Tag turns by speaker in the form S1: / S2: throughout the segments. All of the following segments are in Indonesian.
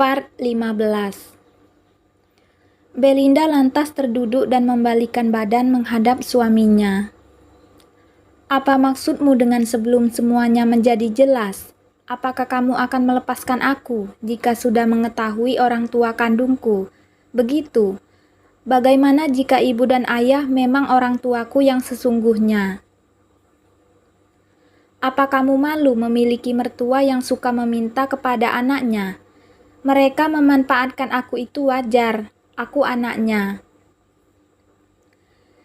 S1: Part 15. Belinda lantas terduduk dan membalikkan badan menghadap suaminya. "Apa maksudmu dengan sebelum semuanya menjadi jelas? Apakah kamu akan melepaskan aku jika sudah mengetahui orang tua kandungku? Begitu. Bagaimana jika ibu dan ayah memang orang tuaku yang sesungguhnya? Apa kamu malu memiliki mertua yang suka meminta kepada anaknya? Mereka memanfaatkan aku, itu wajar. Aku anaknya.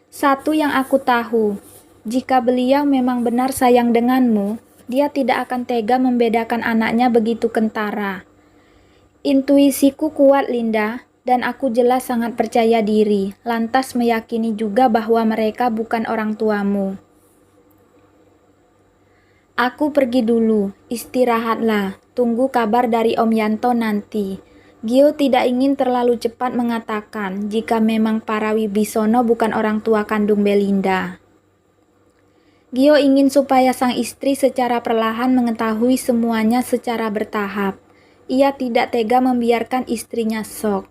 S1: Satu yang aku tahu, jika beliau memang benar sayang denganmu, dia tidak akan tega membedakan anaknya begitu kentara. Intuisiku kuat, Linda, dan aku jelas sangat percaya diri, lantas meyakini juga bahwa mereka bukan orang tuamu. Aku pergi dulu, istirahatlah, tunggu kabar dari Om Yanto nanti. Gio tidak ingin terlalu cepat mengatakan jika memang para Wibisono bukan orang tua kandung Belinda. Gio ingin supaya sang istri secara perlahan mengetahui semuanya secara bertahap. Ia tidak tega membiarkan istrinya shock.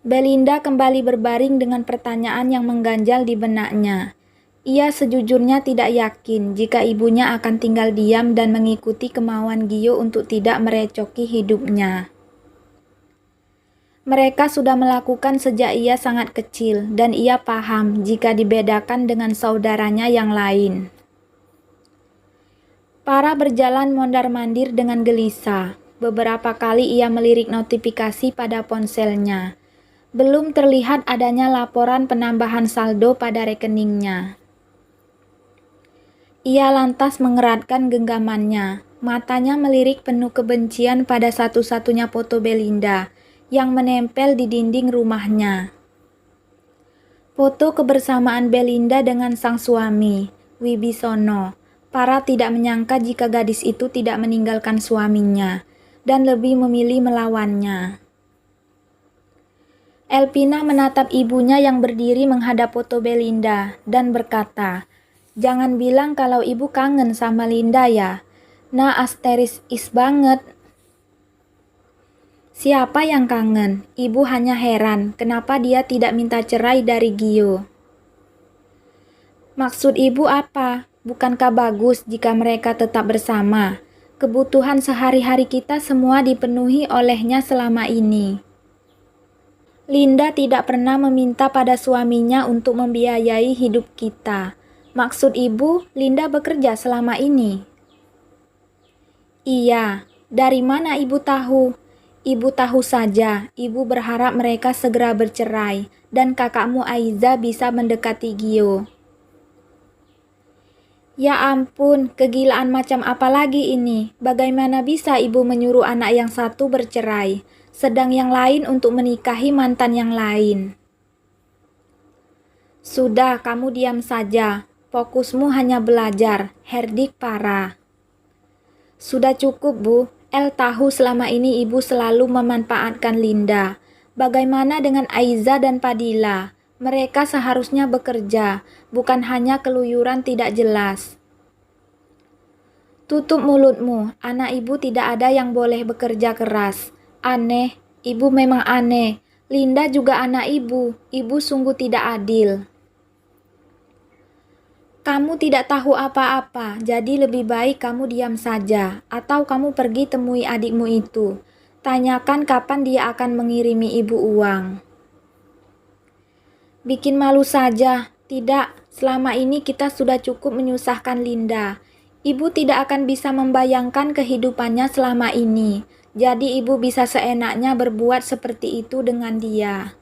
S1: Belinda kembali berbaring dengan pertanyaan yang mengganjal di benaknya. Ia sejujurnya tidak yakin jika ibunya akan tinggal diam dan mengikuti kemauan Gio untuk tidak merecoki hidupnya. Mereka sudah melakukan sejak ia sangat kecil dan ia paham jika dibedakan dengan saudaranya yang lain. Para berjalan mondar-mandir dengan gelisah. Beberapa kali ia melirik notifikasi pada ponselnya. Belum terlihat adanya laporan penambahan saldo pada rekeningnya. Ia lantas mengeratkan genggamannya. Matanya melirik penuh kebencian pada satu-satunya foto Belinda yang menempel di dinding rumahnya. Foto kebersamaan Belinda dengan sang suami, Wibisono. Para tidak menyangka jika gadis itu tidak meninggalkan suaminya dan lebih memilih melawannya. Elpina menatap ibunya yang berdiri menghadap foto Belinda dan berkata, "Jangan bilang kalau ibu kangen sama Linda ya. Nah, asteris banget." Siapa yang kangen? Ibu hanya heran kenapa dia tidak minta cerai dari Gio. Maksud ibu apa? Bukankah bagus jika mereka tetap bersama? Kebutuhan sehari-hari kita semua dipenuhi olehnya selama ini. Linda tidak pernah meminta pada suaminya untuk membiayai hidup kita. Maksud ibu, Linda bekerja selama ini? Iya, dari mana ibu tahu? Ibu tahu saja, ibu berharap mereka segera bercerai dan kakakmu Aiza bisa mendekati Gio. Ya ampun, kegilaan macam apa lagi ini? Bagaimana bisa ibu menyuruh anak yang satu bercerai, sedang yang lain untuk menikahi mantan yang lain? Sudah, kamu diam saja. Fokusmu hanya belajar, herdik parah. Sudah cukup, Bu. El tahu selama ini ibu selalu memanfaatkan Linda. Bagaimana dengan Aiza dan Padilla? Mereka seharusnya bekerja, bukan hanya keluyuran tidak jelas. Tutup mulutmu, anak ibu tidak ada yang boleh bekerja keras. Aneh, ibu memang aneh. Linda juga anak ibu sungguh tidak adil. Kamu tidak tahu apa-apa, jadi lebih baik kamu diam saja, atau kamu pergi temui adikmu itu. Tanyakan kapan dia akan mengirimi ibu uang. Bikin malu saja. Tidak, selama ini kita sudah cukup menyusahkan Linda. Ibu tidak akan bisa membayangkan kehidupannya selama ini. Jadi ibu bisa seenaknya berbuat seperti itu dengan dia.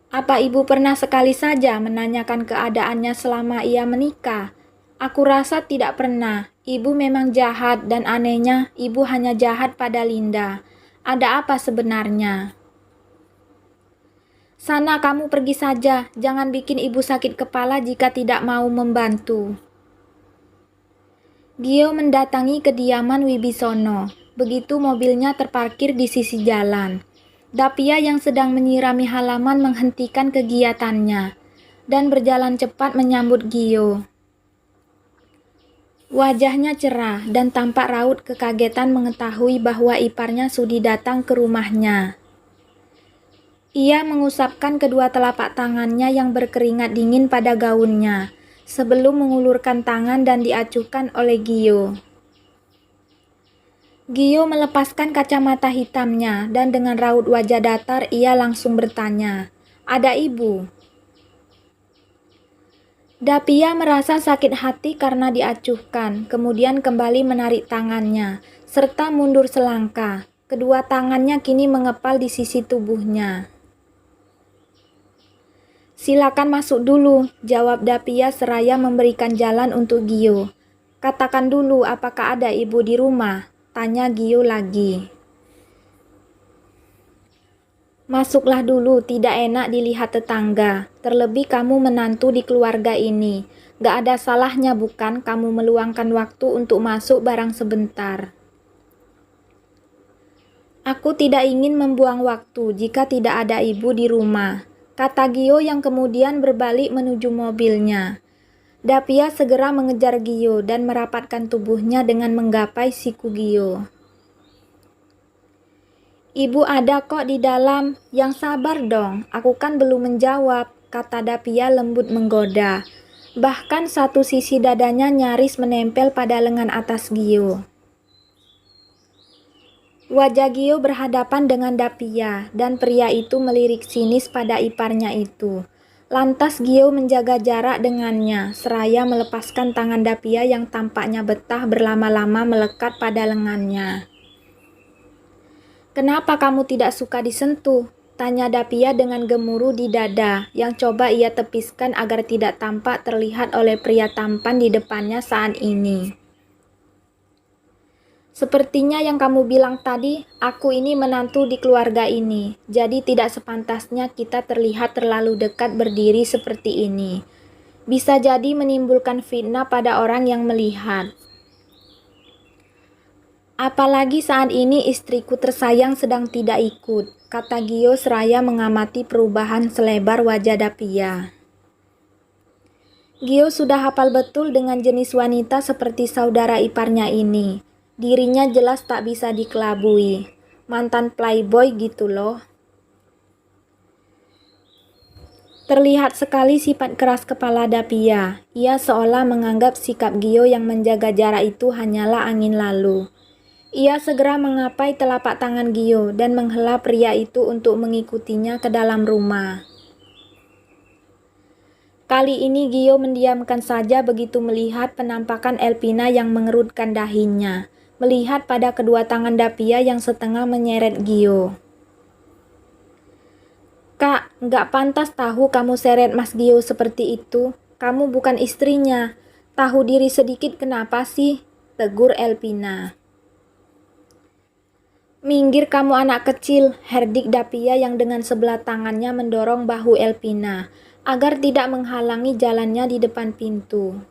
S1: Apa ibu pernah sekali saja menanyakan keadaannya selama ia menikah? Aku rasa tidak pernah. Ibu memang jahat dan anehnya ibu hanya jahat pada Linda. Ada apa sebenarnya? Sana kamu pergi saja, jangan bikin ibu sakit kepala jika tidak mau membantu. Gio mendatangi kediaman Wibisono. Begitu mobilnya terparkir di sisi jalan. Dapia yang sedang menyirami halaman menghentikan kegiatannya dan berjalan cepat menyambut Gio. Wajahnya cerah dan tampak raut kekagetan mengetahui bahwa iparnya sudi datang ke rumahnya. Ia mengusapkan kedua telapak tangannya yang berkeringat dingin pada gaunnya, sebelum mengulurkan tangan dan diacuhkan oleh Gio. Gio melepaskan kacamata hitamnya dan dengan raut wajah datar ia langsung bertanya, "Ada ibu?" Dapia merasa sakit hati karena diacuhkan, kemudian kembali menarik tangannya, serta mundur selangkah. Kedua tangannya kini mengepal di sisi tubuhnya. "Silakan masuk dulu," jawab Dapia seraya memberikan jalan untuk Gio. "Katakan dulu apakah ada ibu di rumah?" tanya Gio lagi. "Masuklah dulu, tidak enak dilihat tetangga. Terlebih kamu menantu di keluarga ini. Gak ada salahnya bukan kamu meluangkan waktu untuk masuk barang sebentar." "Aku tidak ingin membuang waktu jika tidak ada ibu di rumah," kata Gio yang kemudian berbalik menuju mobilnya. Dapia segera mengejar Gio dan merapatkan tubuhnya dengan menggapai siku Gio. "Ibu ada kok di dalam, yang sabar dong, aku kan belum menjawab," kata Dapia lembut menggoda. Bahkan satu sisi dadanya nyaris menempel pada lengan atas Gio. Wajah Gio berhadapan dengan Dapia, dan pria itu melirik sinis pada iparnya itu. Lantas Gio menjaga jarak dengannya, seraya melepaskan tangan Dapia yang tampaknya betah berlama-lama melekat pada lengannya. "Kenapa kamu tidak suka disentuh?" tanya Dapia dengan gemuruh di dada, yang coba ia tepiskan agar tidak tampak terlihat oleh pria tampan di depannya saat ini. "Sepertinya yang kamu bilang tadi, aku ini menantu di keluarga ini, jadi tidak sepantasnya kita terlihat terlalu dekat berdiri seperti ini. Bisa jadi menimbulkan fitnah pada orang yang melihat. Apalagi saat ini istriku tersayang sedang tidak ikut," kata Gio seraya mengamati perubahan selebar wajah Dapia. Gio sudah hafal betul dengan jenis wanita seperti saudara iparnya ini. Dirinya jelas tak bisa dikelabui. Mantan playboy gitu loh. Terlihat sekali sifat keras kepala Dapia. Ia seolah menganggap sikap Gio yang menjaga jarak itu hanyalah angin lalu. Ia segera mengapai telapak tangan Gio dan menghela pria itu untuk mengikutinya ke dalam rumah. Kali ini Gio mendiamkan saja begitu melihat penampakan Elpina yang mengerutkan dahinya, melihat pada kedua tangan Dapia yang setengah menyeret Gio. "Kak, nggak pantas tahu kamu seret Mas Gio seperti itu. Kamu bukan istrinya. Tahu diri sedikit kenapa sih?" tegur Elpina. "Minggir kamu anak kecil," herdik Dapia yang dengan sebelah tangannya mendorong bahu Elpina, agar tidak menghalangi jalannya di depan pintu.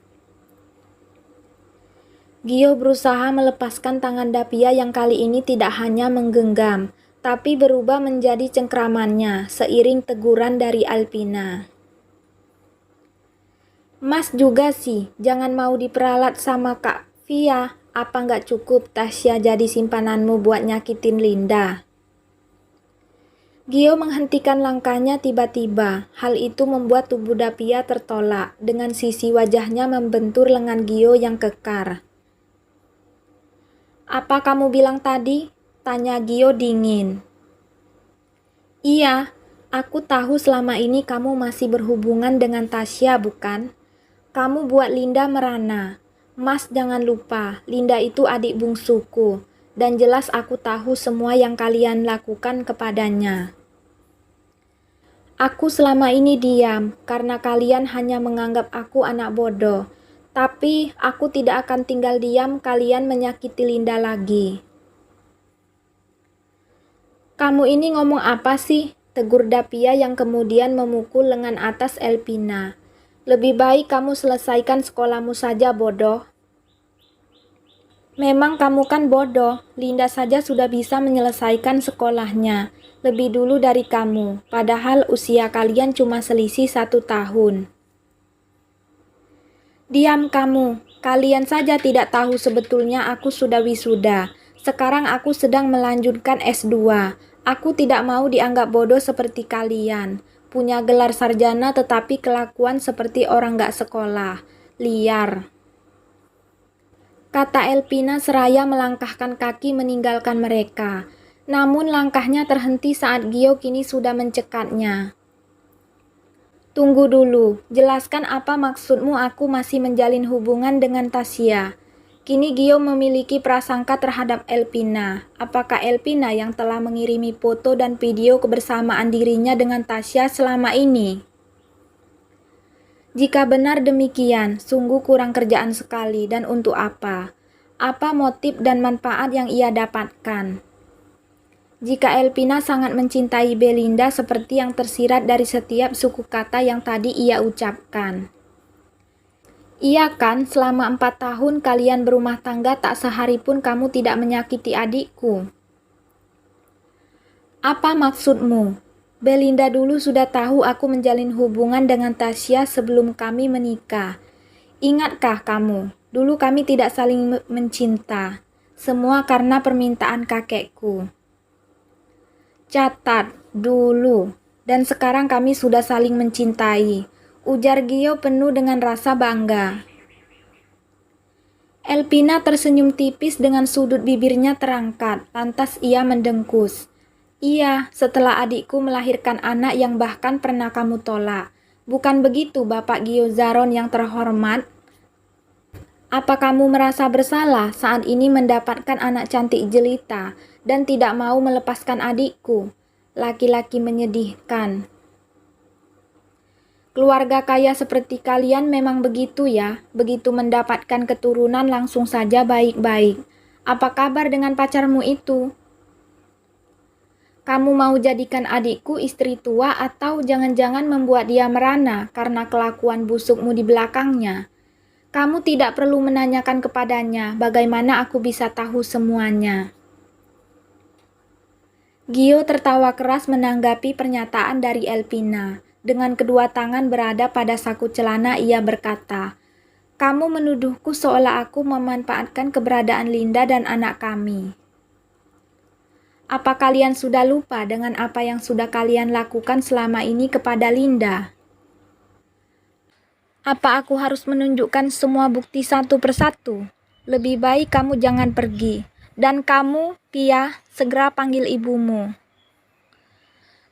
S1: Gio berusaha melepaskan tangan Dapia yang kali ini tidak hanya menggenggam, tapi berubah menjadi cengkramannya seiring teguran dari Elpina. "Mas juga sih, jangan mau diperalat sama Kak Via. Apa nggak cukup Tasya jadi simpananmu buat nyakitin Linda?" Gio menghentikan langkahnya tiba-tiba. Hal itu membuat tubuh Dapia tertolak, dengan sisi wajahnya membentur lengan Gio yang kekar. "Apa kamu bilang tadi?" tanya Gio dingin. "Iya, aku tahu selama ini kamu masih berhubungan dengan Tasya, bukan? Kamu buat Linda merana. Mas jangan lupa, Linda itu adik bungsuku, dan jelas aku tahu semua yang kalian lakukan kepadanya. Aku selama ini diam, karena kalian hanya menganggap aku anak bodoh. Tapi aku tidak akan tinggal diam kalian menyakiti Linda lagi." "Kamu ini ngomong apa sih?" tegur Dapia yang kemudian memukul lengan atas Elpina. "Lebih baik kamu selesaikan sekolahmu saja, bodoh." "Memang kamu kan bodoh, Linda saja sudah bisa menyelesaikan sekolahnya lebih dulu dari kamu, padahal usia kalian cuma selisih 1 tahun. "Diam kamu," Kalian saja tidak tahu sebetulnya aku sudah wisuda. Sekarang aku sedang melanjutkan S2. Aku tidak mau dianggap bodoh seperti kalian. Punya gelar sarjana tetapi kelakuan seperti orang gak sekolah. Liar. Kata Elpina seraya melangkahkan kaki meninggalkan mereka. Namun langkahnya terhenti saat Gio kini sudah mencekatnya. Tunggu dulu, jelaskan apa maksudmu aku masih menjalin hubungan dengan Tasya. Kini Gio memiliki prasangka terhadap Elpina. Apakah Elpina yang telah mengirimi foto dan video kebersamaan dirinya dengan Tasya selama ini? Jika benar demikian, sungguh kurang kerjaan sekali dan untuk apa? Apa motif dan manfaat yang ia dapatkan? Jika Elpina sangat mencintai Belinda seperti yang tersirat dari setiap suku kata yang tadi ia ucapkan. Iya kan, selama 4 tahun kalian berumah tangga tak sehari pun kamu tidak menyakiti adikku. Apa maksudmu? Belinda dulu sudah tahu aku menjalin hubungan dengan Tasya sebelum kami menikah. Ingatkah kamu? Dulu kami tidak saling mencinta. Semua karena permintaan kakekku. Catat, dulu. Dan sekarang kami sudah saling mencintai. Ujar Gio penuh dengan rasa bangga. Elpina tersenyum tipis dengan sudut bibirnya terangkat. Lantas ia mendengkus. Iya, setelah adikku melahirkan anak yang bahkan pernah kamu tolak. Bukan begitu, Bapak Gio Zaron yang terhormat? Apa kamu merasa bersalah saat ini mendapatkan anak cantik jelita dan tidak mau melepaskan adikku? Laki-laki menyedihkan. Keluarga kaya seperti kalian memang begitu ya, begitu mendapatkan keturunan langsung saja baik-baik. Apa kabar dengan pacarmu itu? Kamu mau jadikan adikku istri tua atau jangan-jangan membuat dia merana karena kelakuan busukmu di belakangnya? Kamu tidak perlu menanyakan kepadanya bagaimana aku bisa tahu semuanya. Gio tertawa keras menanggapi pernyataan dari Elpina. Dengan kedua tangan berada pada saku celana ia berkata, "Kamu menuduhku seolah aku memanfaatkan keberadaan Linda dan anak kami. Apa kalian sudah lupa dengan apa yang sudah kalian lakukan selama ini kepada Linda? Apa aku harus menunjukkan semua bukti satu persatu? Lebih baik kamu jangan pergi. Dan kamu, Pia, segera panggil ibumu."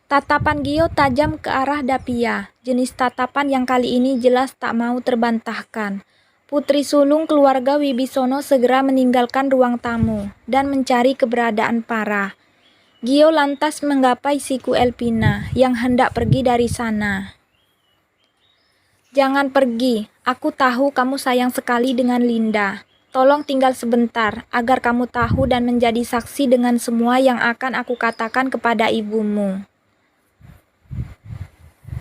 S1: Tatapan Gio tajam ke arah Dapia. Jenis tatapan yang kali ini jelas tak mau terbantahkan. Putri sulung keluarga Wibisono segera meninggalkan ruang tamu dan mencari keberadaan Parah. Gio lantas menggapai siku Elpina yang hendak pergi dari sana. "Jangan pergi, aku tahu kamu sayang sekali dengan Linda. Tolong tinggal sebentar agar kamu tahu dan menjadi saksi dengan semua yang akan aku katakan kepada ibumu."